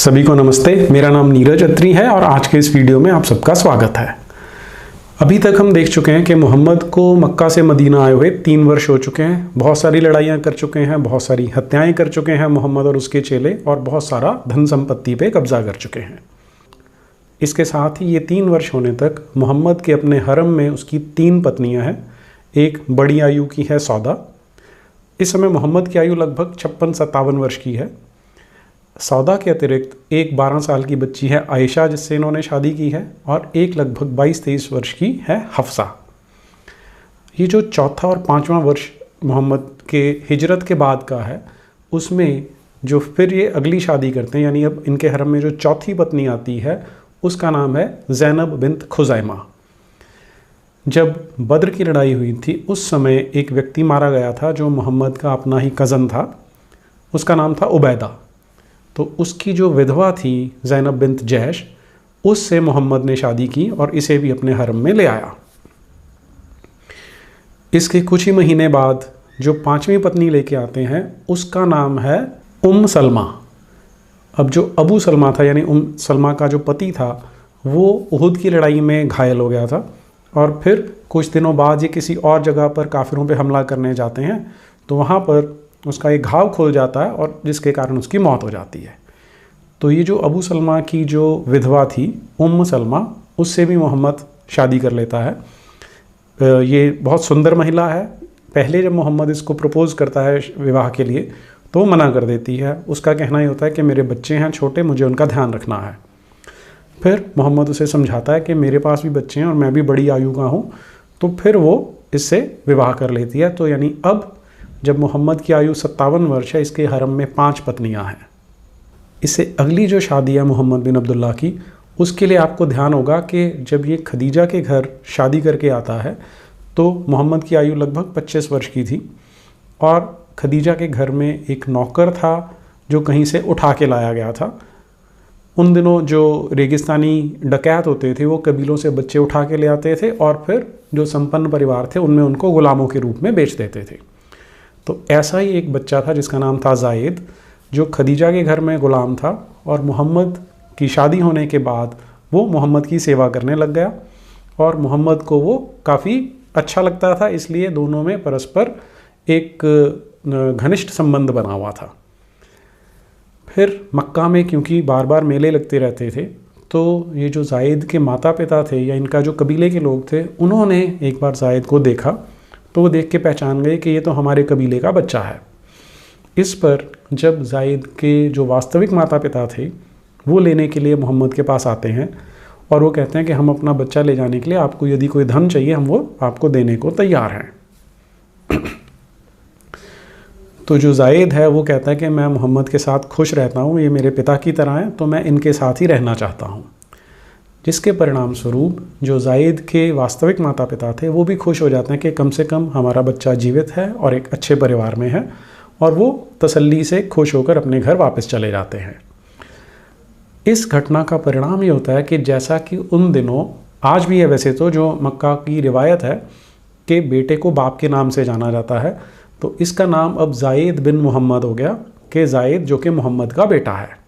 सभी को नमस्ते। मेरा नाम नीरज अत्री है और आज के इस वीडियो में आप सबका स्वागत है। अभी तक हम देख चुके हैं कि मोहम्मद को मक्का से मदीना आए हुए 3 वर्ष हो चुके हैं। बहुत सारी लड़ाइयाँ कर चुके हैं, बहुत सारी हत्याएं कर चुके हैं मोहम्मद और उसके चेले, और बहुत सारा धन संपत्ति पे कब्जा कर चुके हैं। इसके साथ ही ये 3 वर्ष होने तक मोहम्मद के अपने हरम में उसकी 3 पत्नियाँ हैं। एक बड़ी आयु की है सौदा। इस समय मोहम्मद की आयु लगभग 56-57 वर्ष की है। सौदा के अतिरिक्त एक 12 साल की बच्ची है आयशा, जिससे इन्होंने शादी की है, और एक लगभग 22-23 वर्ष की है हफ्सा। ये जो चौथा और 5वां वर्ष मोहम्मद के हिजरत के बाद का है, उसमें जो फिर ये अगली शादी करते हैं, यानी अब इनके हरम में जो चौथी पत्नी आती है उसका नाम है ज़ैनब बिन्त खुज़ैमा। जब बद्र की लड़ाई हुई थी उस समय एक व्यक्ति मारा गया था जो मोहम्मद का अपना ही कज़न था। उसका नाम था उबैदा। तो उसकी जो विधवा थी ज़ैनब बिन्त जैश, उससे मोहम्मद ने शादी की और इसे भी अपने हरम में ले आया। इसके कुछ ही महीने बाद जो 5वीं पत्नी लेके आते हैं उसका नाम है उम्म सलमा। अब जो अबू सलमा था, यानी उम्म सलमा का जो पति था, वो उहुद की लड़ाई में घायल हो गया था, और फिर कुछ दिनों बाद ये किसी और जगह पर काफिरों पे हमला करने जाते हैं, तो वहाँ पर उसका एक घाव खुल जाता है और जिसके कारण उसकी मौत हो जाती है। तो ये जो अबू सलमा की जो विधवा थी उम्म सलमा, उससे भी मोहम्मद शादी कर लेता है। ये बहुत सुंदर महिला है। पहले जब मोहम्मद इसको प्रपोज़ करता है विवाह के लिए तो वो मना कर देती है। उसका कहना ही होता है कि मेरे बच्चे हैं छोटे, मुझे उनका ध्यान रखना है। फिर मोहम्मद उसे समझाता है कि मेरे पास भी बच्चे हैं और मैं भी बड़ी आयु का हूँ, तो फिर वो इससे विवाह कर लेती है। तो यानी अब जब मोहम्मद की आयु 57 वर्ष है, इसके हरम में 5 पत्नियां हैं। इससे अगली जो शादी है मोहम्मद बिन अब्दुल्ला की, उसके लिए आपको ध्यान होगा कि जब ये खदीजा के घर शादी करके आता है तो मोहम्मद की आयु लगभग 25 वर्ष की थी, और खदीजा के घर में एक नौकर था जो कहीं से उठा के लाया गया था। उन दिनों जो रेगिस्तानी डकैत होते थे वो कबीलों से बच्चे उठा के ले आते थे और फिर जो संपन्न परिवार थे उनमें उनको गुलामों के रूप में बेच देते थे। तो ऐसा ही एक बच्चा था जिसका नाम था जायद, जो खदीजा के घर में गुलाम था, और मोहम्मद की शादी होने के बाद वो मोहम्मद की सेवा करने लग गया, और मोहम्मद को वो काफ़ी अच्छा लगता था, इसलिए दोनों में परस्पर एक घनिष्ठ संबंध बना हुआ था। फिर मक्का में क्योंकि बार बार मेले लगते रहते थे, तो ये जो जायद के माता पिता थे या इनका जो कबीले के लोग थे, उन्होंने एक बार जायद को देखा तो वो देख के पहचान गए कि ये तो हमारे कबीले का बच्चा है। इस पर जब जायद के जो वास्तविक माता पिता थे वो लेने के लिए मोहम्मद के पास आते हैं, और वो कहते हैं कि हम अपना बच्चा ले जाने के लिए आपको यदि कोई धन चाहिए हम वो आपको देने को तैयार हैं। तो जो जायद है वो कहता है कि मैं मोहम्मद के साथ खुश रहता हूँ, ये मेरे पिता की तरह हैं, तो मैं इनके साथ ही रहना चाहता हूँ। जिसके परिणाम स्वरूप जो जायद के वास्तविक माता पिता थे वो भी खुश हो जाते हैं कि कम से कम हमारा बच्चा जीवित है और एक अच्छे परिवार में है, और वो तसल्ली से खुश होकर अपने घर वापस चले जाते हैं। इस घटना का परिणाम ये होता है कि जैसा कि उन दिनों, आज भी है वैसे तो, जो मक्का की रिवायत है कि बेटे को बाप के नाम से जाना जाता है, तो इसका नाम अब जायद बिन मोहम्मद हो गया, कि जायद जो कि मोहम्मद का बेटा है।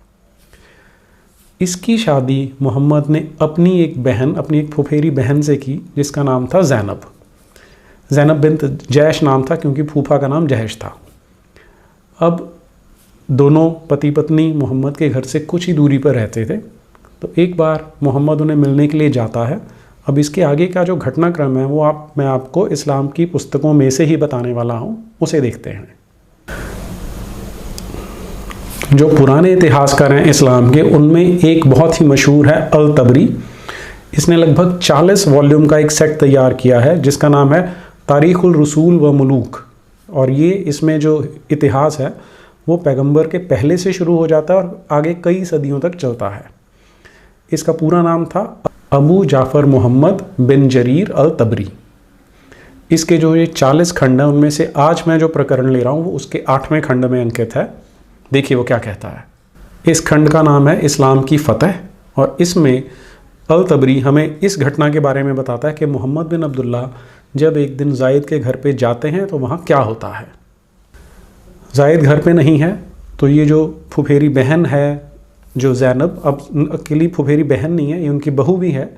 इसकी शादी मोहम्मद ने अपनी एक बहन, अपनी एक फुफेरी बहन से की जिसका नाम था ज़ैनब बिन्त जैश नाम था, क्योंकि फूफा का नाम जहश था। अब दोनों पति पत्नी मोहम्मद के घर से कुछ ही दूरी पर रहते थे, तो एक बार मोहम्मद उन्हें मिलने के लिए जाता है। अब इसके आगे का जो घटनाक्रम है वो मैं आपको इस्लाम की पुस्तकों में से ही बताने वाला हूँ, उसे देखते हैं। जो पुराने इतिहासकार हैं इस्लाम के, उनमें एक बहुत ही मशहूर है अल तबरी। इसने लगभग 40 वॉल्यूम का एक सेट तैयार किया है जिसका नाम है तारीख़ुल रसूल व मुलूक, और ये इसमें जो इतिहास है वो पैगंबर के पहले से शुरू हो जाता है और आगे कई सदियों तक चलता है। इसका पूरा नाम था अबू जाफ़र मोहम्मद बिन जरीर अल तबरी। इसके जो ये 40 खंड हैं उनमें से आज मैं जो प्रकरण ले रहा हूँ वो उसके 8वें खंड में अंकित है। देखिए वो क्या कहता है। इस खंड का नाम है इस्लाम की फ़तह, और इसमें अल तबरी हमें इस घटना के बारे में बताता है कि मोहम्मद बिन अब्दुल्ला जब एक दिन जायद के घर पे जाते हैं तो वहाँ क्या होता है। जायद घर पे नहीं है, तो ये जो फुफेरी बहन है जो ज़ैनब अब अकेली फुफेरी बहन नहीं है, ये उनकी बहू भी है,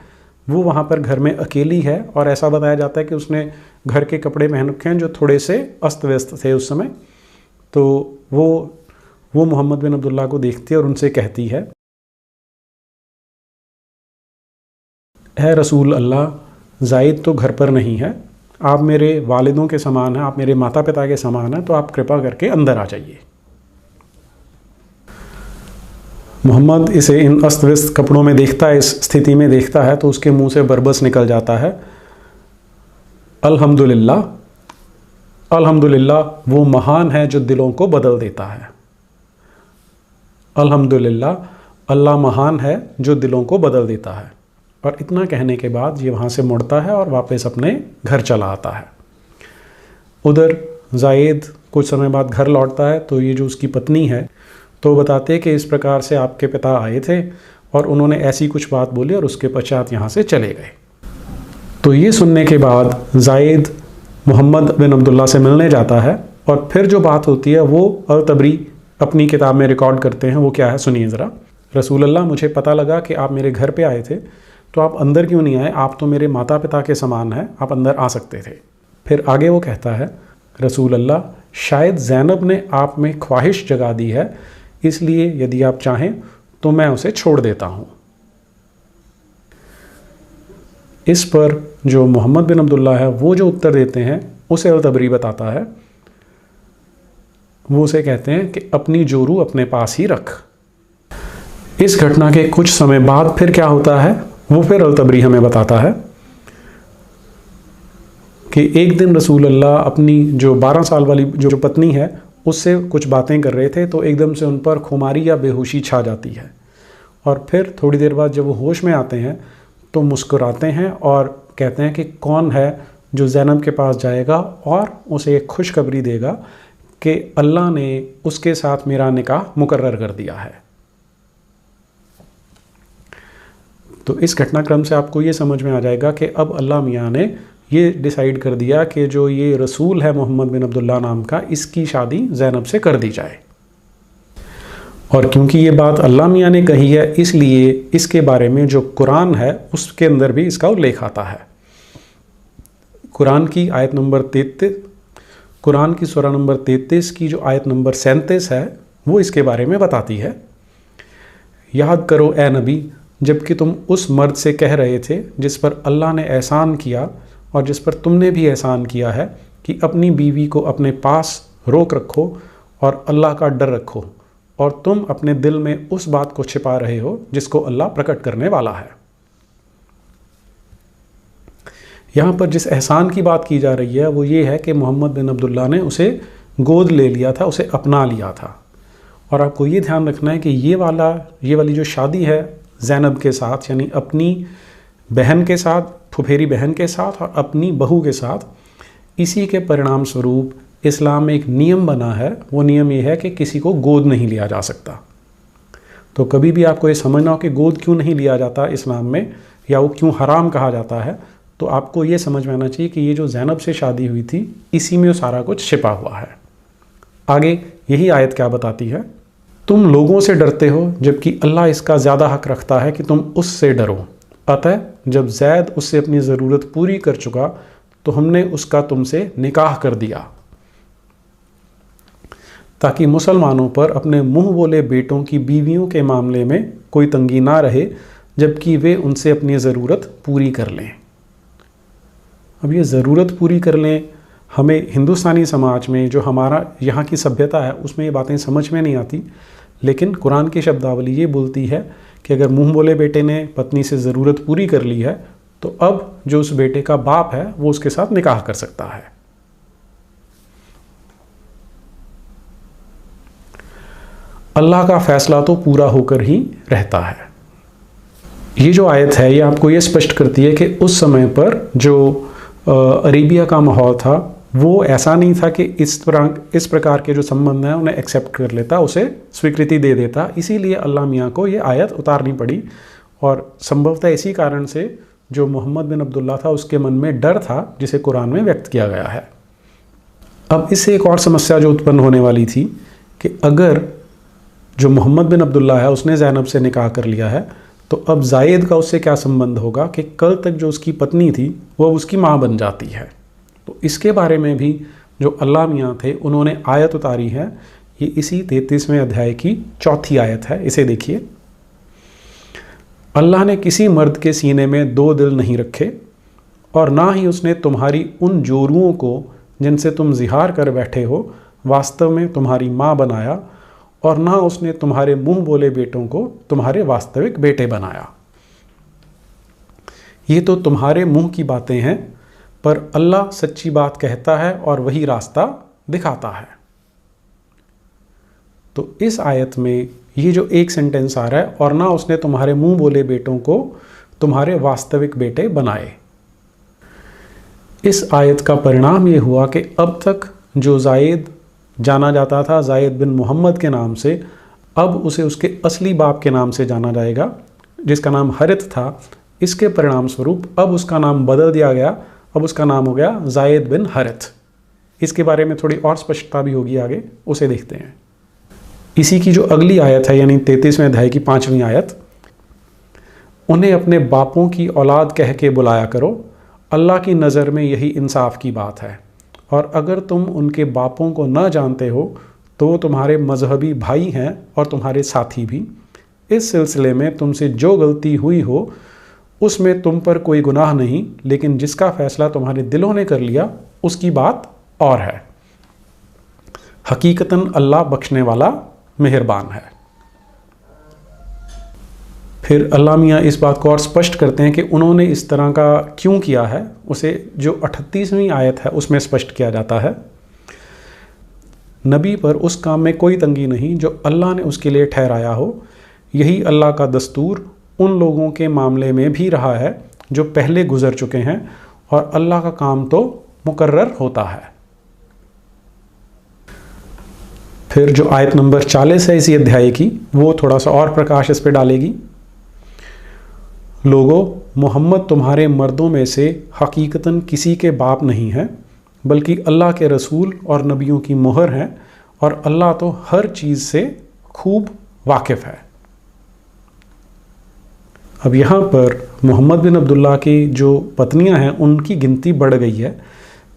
वो वहाँ पर घर में अकेली है और ऐसा बताया जाता है कि उसने घर के कपड़े पहन रखे हैं जो थोड़े से अस्त व्यस्त थे उस समय। तो वो मोहम्मद बिन अब्दुल्ला को देखती है और उनसे कहती है, रसूल अल्लाह, ज़ाइद तो घर पर नहीं है, आप मेरे वालिदों के समान हैं, आप मेरे माता पिता के समान हैं, तो आप कृपा करके अंदर आ जाइए। मोहम्मद इसे इन अस्त व्यस्त कपड़ों में देखता है, इस स्थिति में देखता है, तो उसके मुंह से बरबस निकल जाता है, अल्हम्दुलिल्लाह, अल्हम्दुलिल्लाह, वो महान है जो दिलों को बदल देता है। अल्हम्दुलिल्लाह, अल्लाह महान है जो दिलों को बदल देता है। और इतना कहने के बाद ये वहाँ से मुड़ता है और वापस अपने घर चला आता है। उधर ज़ायद कुछ समय बाद घर लौटता है, तो ये जो उसकी पत्नी है तो बताते हैं कि इस प्रकार से आपके पिता आए थे और उन्होंने ऐसी कुछ बात बोली और उसके पश्चात यहाँ से चले गए। तो ये सुनने के बाद ज़ायद मोहम्मद बिन अब्दुल्ला से मिलने जाता है और फिर जो बात होती है वो अल-तबरी अपनी किताब में रिकॉर्ड करते हैं। वो क्या है सुनिए ज़रा। रसूल अल्लाह, मुझे पता लगा कि आप मेरे घर पे आए थे, तो आप अंदर क्यों नहीं आए? आप तो मेरे माता पिता के समान हैं, आप अंदर आ सकते थे। फिर आगे वो कहता है, रसूल अल्लाह, शायद ज़ैनब ने आप में ख्वाहिश जगा दी है, इसलिए यदि आप चाहें तो मैं उसे छोड़ देता हूँ। इस पर जो मोहम्मद बिन अब्दुल्ला है वो जो उत्तर देते हैं उसे अल-तबरी बताता है। वो उसे कहते हैं कि अपनी जोरू अपने पास ही रख। इस घटना के कुछ समय बाद फिर क्या होता है वो फिर अल-तबरी हमें बताता है कि एक दिन रसूल अल्लाह अपनी जो 12 साल वाली जो पत्नी है उससे कुछ बातें कर रहे थे, तो एकदम से उन पर खुमारी या बेहोशी छा जाती है और फिर थोड़ी देर बाद जब वो होश में आते हैं तो मुस्कुराते हैं और कहते हैं कि कौन है जो ज़ैनब के पास जाएगा और उसे एक खुशखबरी देगा कि अल्लाह ने उसके साथ मेरा निकाह मुकर्रर कर दिया है। तो इस घटनाक्रम से आपको ये समझ में आ जाएगा कि अब अल्लाह मियाँ ने ये डिसाइड कर दिया कि जो ये रसूल है मोहम्मद बिन अब्दुल्ला नाम का, इसकी शादी ज़ैनब से कर दी जाए। और क्योंकि ये बात अल्लाह मियाँ ने कही है, इसलिए इसके बारे में जो कुरान है उसके अंदर भी इसका उल्लेख आता है। कुरान की आयत नंबर 33, कुरान की सूरा नंबर 33 की जो आयत नंबर 37 है वो इसके बारे में बताती है, याद करो ए नबी, जबकि तुम उस मर्द से कह रहे थे जिस पर अल्लाह ने एहसान किया और जिस पर तुमने भी एहसान किया है कि अपनी बीवी को अपने पास रोक रखो और अल्लाह का डर रखो, और तुम अपने दिल में उस बात को छिपा रहे हो जिसको अल्लाह प्रकट करने वाला है। यहाँ पर जिस एहसान की बात की जा रही है वो ये है कि मोहम्मद बिन अब्दुल्ला ने उसे गोद ले लिया था, उसे अपना लिया था। और आपको ये ध्यान रखना है कि ये वाली जो शादी है ज़ैनब के साथ, यानी अपनी बहन के साथ, फुफेरी बहन के साथ और अपनी बहू के साथ, इसी के परिणाम स्वरूप इस्लाम में एक नियम बना है। वो नियम ये है कि किसी को गोद नहीं लिया जा सकता। तो कभी भी आपको ये समझना हो कि गोद क्यों नहीं लिया जाता इस्लाम में या वो क्यों हराम कहा जाता है, तो आपको ये समझ में आना चाहिए कि ये जो ज़ैनब से शादी हुई थी इसी में वो सारा कुछ छिपा हुआ है। आगे यही आयत क्या बताती है, तुम लोगों से डरते हो जबकि अल्लाह इसका ज़्यादा हक रखता है कि तुम उससे डरो। अतः जब ज़ैद उससे अपनी ज़रूरत पूरी कर चुका तो हमने उसका तुमसे निकाह कर दिया, ताकि मुसलमानों पर अपने मुंह बोले बेटों की बीवियों के मामले में कोई तंगी ना रहे, जबकि वे उनसे अपनी ज़रूरत पूरी कर लें। अब ये ज़रूरत पूरी कर लें, हमें हिंदुस्तानी समाज में जो हमारा यहाँ की सभ्यता है उसमें ये बातें समझ में नहीं आती, लेकिन कुरान की शब्दावली ये बोलती है कि अगर मुंह बोले बेटे ने पत्नी से ज़रूरत पूरी कर ली है तो अब जो उस बेटे का बाप है वो उसके साथ निकाह कर सकता है। अल्लाह का फैसला तो पूरा होकर ही रहता है। ये जो आयत है ये आपको ये स्पष्ट करती है कि उस समय पर जो अरेबिया का माहौल था वो ऐसा नहीं था कि इस प्रकार के जो संबंध हैं उन्हें एक्सेप्ट कर लेता, उसे स्वीकृति दे देता। इसीलिए अल्लाह मियाँ को ये आयत उतारनी पड़ी और संभवतः इसी कारण से जो मोहम्मद बिन अब्दुल्ला था उसके मन में डर था जिसे कुरान में व्यक्त किया गया है। अब इससे एक और समस्या जो उत्पन्न होने वाली थी कि अगर जो मोहम्मद बिन अब्दुल्ला है उसने ज़ैनब से निकाह कर लिया है, तो अब जायद का उससे क्या संबंध होगा कि कल तक जो उसकी पत्नी थी वो उसकी माँ बन जाती है। तो इसके बारे में भी जो अल्लाह मियाँ थे उन्होंने आयत उतारी है। ये इसी 33वें अध्याय की 4थी आयत है, इसे देखिए। अल्लाह ने किसी मर्द के सीने में 2 दिल नहीं रखे, और ना ही उसने तुम्हारी उन जोरुओं को जिनसे तुम जिहार कर बैठे हो वास्तव में तुम्हारी माँ बनाया, और ना उसने तुम्हारे मुंह बोले बेटों को तुम्हारे वास्तविक बेटे बनाया। ये तो तुम्हारे मुंह की बातें हैं, पर अल्लाह सच्ची बात कहता है और वही रास्ता दिखाता है। तो इस आयत में ये जो एक सेंटेंस आ रहा है, और ना उसने तुम्हारे मुंह बोले बेटों को तुम्हारे वास्तविक बेटे बनाए, इस आयत का परिणाम ये हुआ कि अब तक जो जायद जाना जाता था जायद बिन मोहम्मद के नाम से, अब उसे उसके असली बाप के नाम से जाना जाएगा जिसका नाम हरित था। इसके परिणाम स्वरूप अब उसका नाम बदल दिया गया, अब उसका नाम हो गया जायद बिन हरित। इसके बारे में थोड़ी और स्पष्टता भी होगी आगे, उसे देखते हैं। इसी की जो अगली आयत है यानी 33वें अध्याय की 5वीं आयत, उन्हें अपने बापों की औलाद कह के बुलाया करो, अल्लाह की नज़र में यही इंसाफ की बात है। और अगर तुम उनके बापों को न जानते हो तो वो तुम्हारे मजहबी भाई हैं और तुम्हारे साथी भी। इस सिलसिले में तुमसे जो गलती हुई हो उसमें तुम पर कोई गुनाह नहीं, लेकिन जिसका फैसला तुम्हारे दिलों ने कर लिया उसकी बात और है। हकीकतन अल्लाह बख्शने वाला मेहरबान है। फिर अल्लाह मियाँ इस बात को और स्पष्ट करते हैं कि उन्होंने इस तरह का क्यों किया है। उसे जो 38वीं आयत है उसमें स्पष्ट किया जाता है। नबी पर उस काम में कोई तंगी नहीं जो अल्लाह ने उसके लिए ठहराया हो। यही अल्लाह का दस्तूर उन लोगों के मामले में भी रहा है जो पहले गुजर चुके हैं, और अल्लाह का काम तो मुकर्रर होता है। फिर जो आयत नंबर 40 है इसी अध्याय की, वो थोड़ा सा और प्रकाश इस पर डालेगी। लोगों, मोहम्मद तुम्हारे मर्दों में से हकीकतन किसी के बाप नहीं है, बल्कि अल्लाह के रसूल और नबियों की मोहर हैं, और अल्लाह तो हर चीज़ से खूब वाकिफ़ है। अब यहाँ पर मोहम्मद बिन अब्दुल्ला की जो पत्नियाँ हैं उनकी गिनती बढ़ गई है।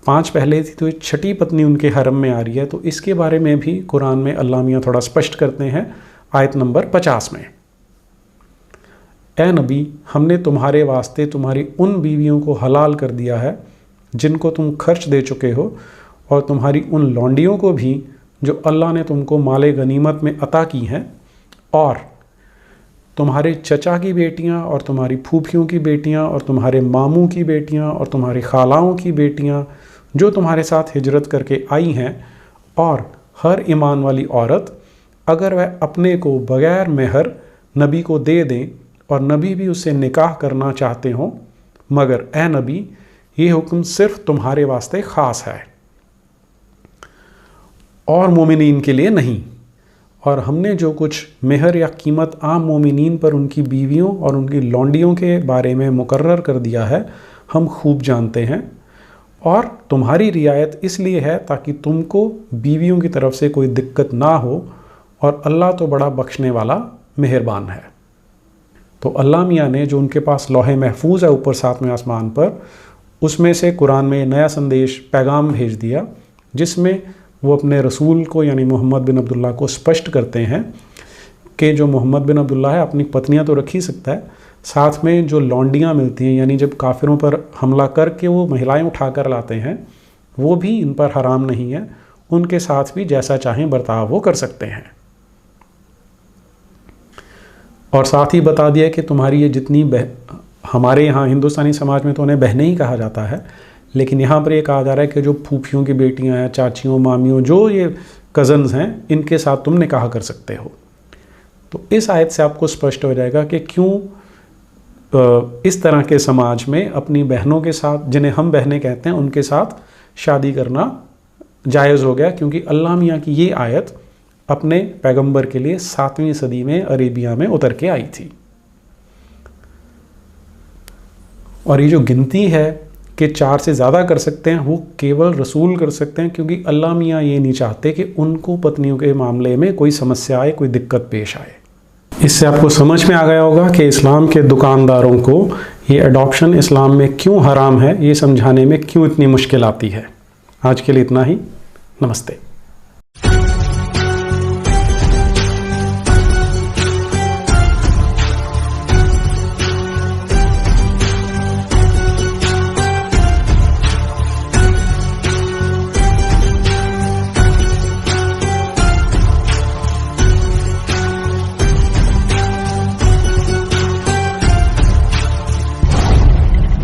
5 पहले थी, तो ये 6ठी पत्नी उनके हरम में आ रही है। तो इसके बारे में भी कुरान में अल्लाह मियाँ थोड़ा स्पष्ट करते हैं आयत नंबर 50 में। ए नबी, हमने तुम्हारे वास्ते तुम्हारी उन बीवियों को हलाल कर दिया है जिनको तुम खर्च दे चुके हो, और तुम्हारी उन लौंडियों को भी जो अल्लाह ने तुमको माले गनीमत में अता की हैं, और तुम्हारे चचा की बेटियां और तुम्हारी फूफियों की बेटियां और तुम्हारे मामू की बेटियां और तुम्हारी खालाओं की बेटियां जो तुम्हारे साथ हिजरत करके आई हैं, और हर ईमान वाली औरत अगर वह अपने को बग़ैर मेहर नबी को दे दें और नबी भी उससे निकाह करना चाहते हों, मगर ए नबी, ये हुक्म सिर्फ तुम्हारे वास्ते ख़ास है और मोमिनीन के लिए नहीं। और हमने जो कुछ मेहर या कीमत आम मोमिनीन पर उनकी बीवियों और उनकी लौंडियों के बारे में मुकर्रर कर दिया है, हम खूब जानते हैं। और तुम्हारी रियायत इसलिए है ताकि तुमको बीवियों की तरफ से कोई दिक्कत ना हो, और अल्लाह तो बड़ा बख्शने वाला मेहरबान है। तो अल्लाह मियाँ ने जो उनके पास लौहे महफूज है ऊपर 7वें आसमान पर, उसमें से कुरान में नया संदेश पैगाम भेज दिया, जिसमें वो अपने रसूल को यानी मोहम्मद बिन अब्दुल्ला को स्पष्ट करते हैं कि जो मोहम्मद बिन अब्दुल्ला है अपनी पत्नियां तो रख ही सकता है, साथ में जो लौंडियां मिलती हैं यानी जब काफिरों पर हमला करके वो महिलाएं उठाकर लाते हैं, वो भी इन पर हराम नहीं है। उनके साथ भी जैसा चाहें बर्ताव वो कर सकते हैं। और साथ ही बता दिया कि तुम्हारी ये जितनी हमारे यहाँ हिंदुस्तानी समाज में तो उन्हें बहनें ही कहा जाता है, लेकिन यहाँ पर ये कहा जा रहा है कि जो फूफियों की बेटियाँ हैं, चाचियों, मामियों, जो ये कज़न्स हैं, इनके साथ तुम निकाह कर सकते हो। तो इस आयत से आपको स्पष्ट हो जाएगा कि क्यों इस तरह के समाज में अपनी बहनों के साथ, जिन्हें हम बहनें कहते हैं, उनके साथ शादी करना जायज़ हो गया, क्योंकि अल्लाह मियाँ की ये आयत अपने पैगंबर के लिए 7वीं सदी में अरेबिया में उतर के आई थी। और ये जो गिनती है के 4 से ज़्यादा कर सकते हैं वो केवल रसूल कर सकते हैं, क्योंकि अल्लाह मियाँ ये नहीं चाहते कि उनको पत्नियों के मामले में कोई समस्या आए, कोई दिक्कत पेश आए। इससे आपको समझ में आ गया होगा कि इस्लाम के दुकानदारों को ये अडॉप्शन इस्लाम में क्यों हराम है, ये समझाने में क्यों इतनी मुश्किल आती है। आज के लिए इतना ही। नमस्ते।